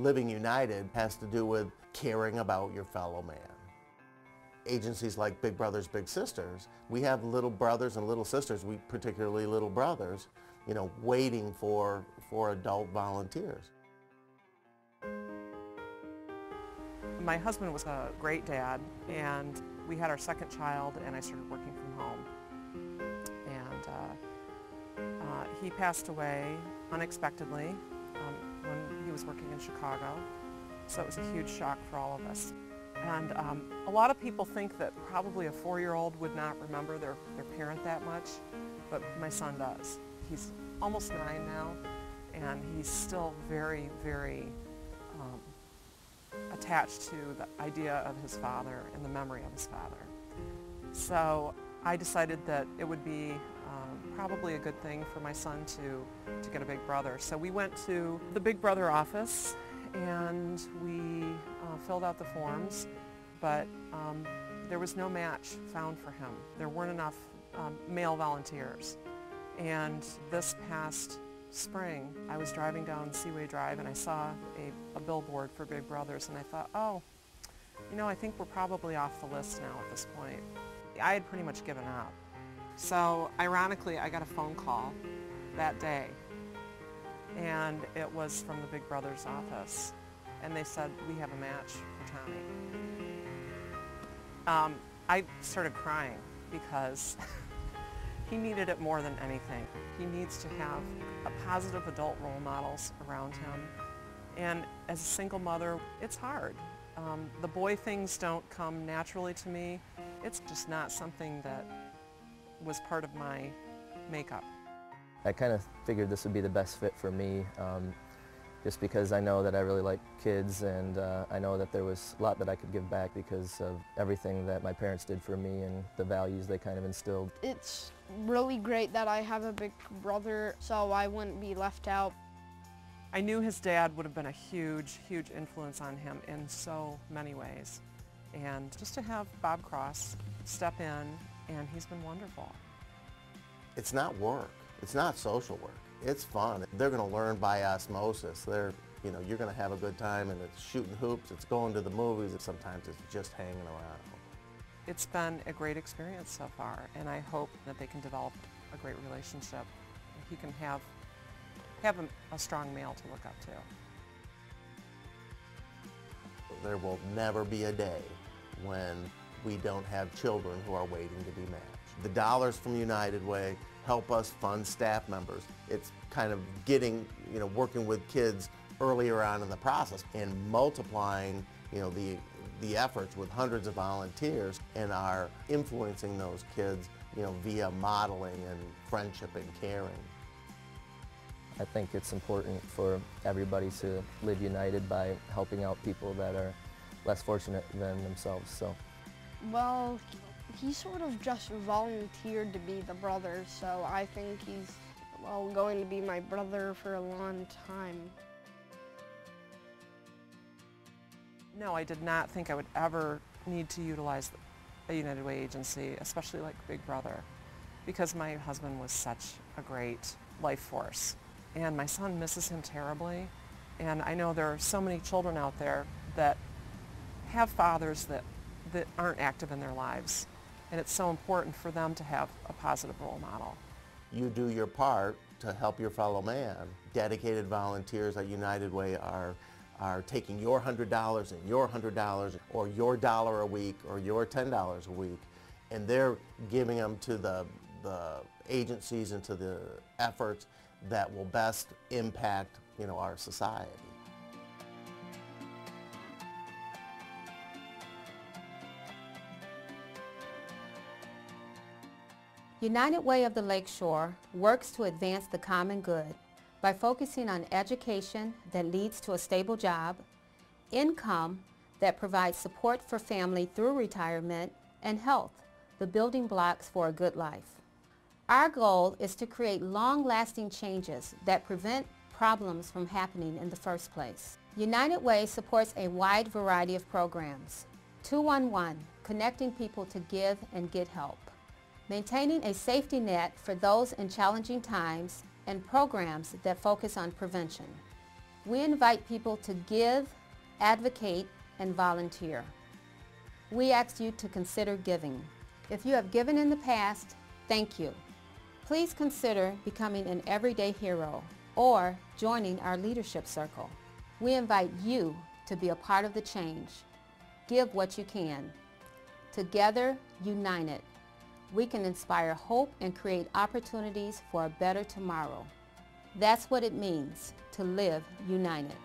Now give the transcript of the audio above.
Living United has to do with caring about your fellow man. Agencies like Big Brothers Big Sisters, we have little brothers and little sisters, particularly little brothers, waiting for adult volunteers. My husband was a great dad, and we had our second child, and I started working from home. And he passed away unexpectedly when he was working in Chicago, so it was a huge shock for all of us. And a lot of people think that probably a 4-year-old would not remember their parent that much, but my son does. He's almost 9 now, and he's still very, very attached to the idea of his father and the memory of his father. So I decided that it would be probably a good thing for my son to get a big brother. So we went to the Big Brother office and we filled out the forms, but there was no match found for him. There weren't enough male volunteers. And this past spring, I was driving down Seaway Drive and I saw a billboard for Big Brothers, and I thought, oh, I think we're probably off the list now at this point. I had pretty much given up. So ironically, I got a phone call that day, and it was from the Big Brothers office, and they said, we have a match for Tommy. I started crying because he needed it more than anything. He needs to have positive adult role models around him. And as a single mother, it's hard. The boy things don't come naturally to me. It's just not something that was part of my makeup. I kind of figured this would be the best fit for me, just because I know that I really like kids, and I know that there was a lot that I could give back because of everything that my parents did for me and the values they kind of instilled. It's really great that I have a big brother so I wouldn't be left out. I knew his dad would have been a huge, huge influence on him in so many ways. And just to have Bob Cross step in, and he's been wonderful. It's not work. It's not social work. It's fun. They're going to learn by osmosis. You're going to have a good time, and it's shooting hoops, it's going to the movies, and sometimes it's just hanging around. It's been a great experience so far, and I hope that they can develop a great relationship. He can have a strong male to look up to. There will never be a day when we don't have children who are waiting to be matched. The dollars from United Way help us fund staff members. It's kind of getting, working with kids earlier on in the process and multiplying, the efforts with hundreds of volunteers, and are influencing those kids, via modeling and friendship and caring. I think it's important for everybody to live united by helping out people that are less fortunate than themselves. So. Well, he sort of just volunteered to be the brother, so I think he's, going to be my brother for a long time. No, I did not think I would ever need to utilize a United Way agency, especially like Big Brother, because my husband was such a great life force. And my son misses him terribly. And I know there are so many children out there that have fathers that aren't active in their lives. And it's so important for them to have a positive role model. You do your part to help your fellow man. Dedicated volunteers at United Way are taking your $100 and your $100 or your $1 a week or your $10 a week, and they're giving them to the agencies and to the efforts that will best impact, our society. United Way of the Lakeshore works to advance the common good by focusing on education that leads to a stable job, income that provides support for family through retirement, and health, the building blocks for a good life. Our goal is to create long-lasting changes that prevent problems from happening in the first place. United Way supports a wide variety of programs. 211, connecting people to give and get help. Maintaining a safety net for those in challenging times, and programs that focus on prevention. We invite people to give, advocate, and volunteer. We ask you to consider giving. If you have given in the past, thank you. Please consider becoming an everyday hero or joining our leadership circle. We invite you to be a part of the change. Give what you can. Together, united, we can inspire hope and create opportunities for a better tomorrow. That's what it means to live united.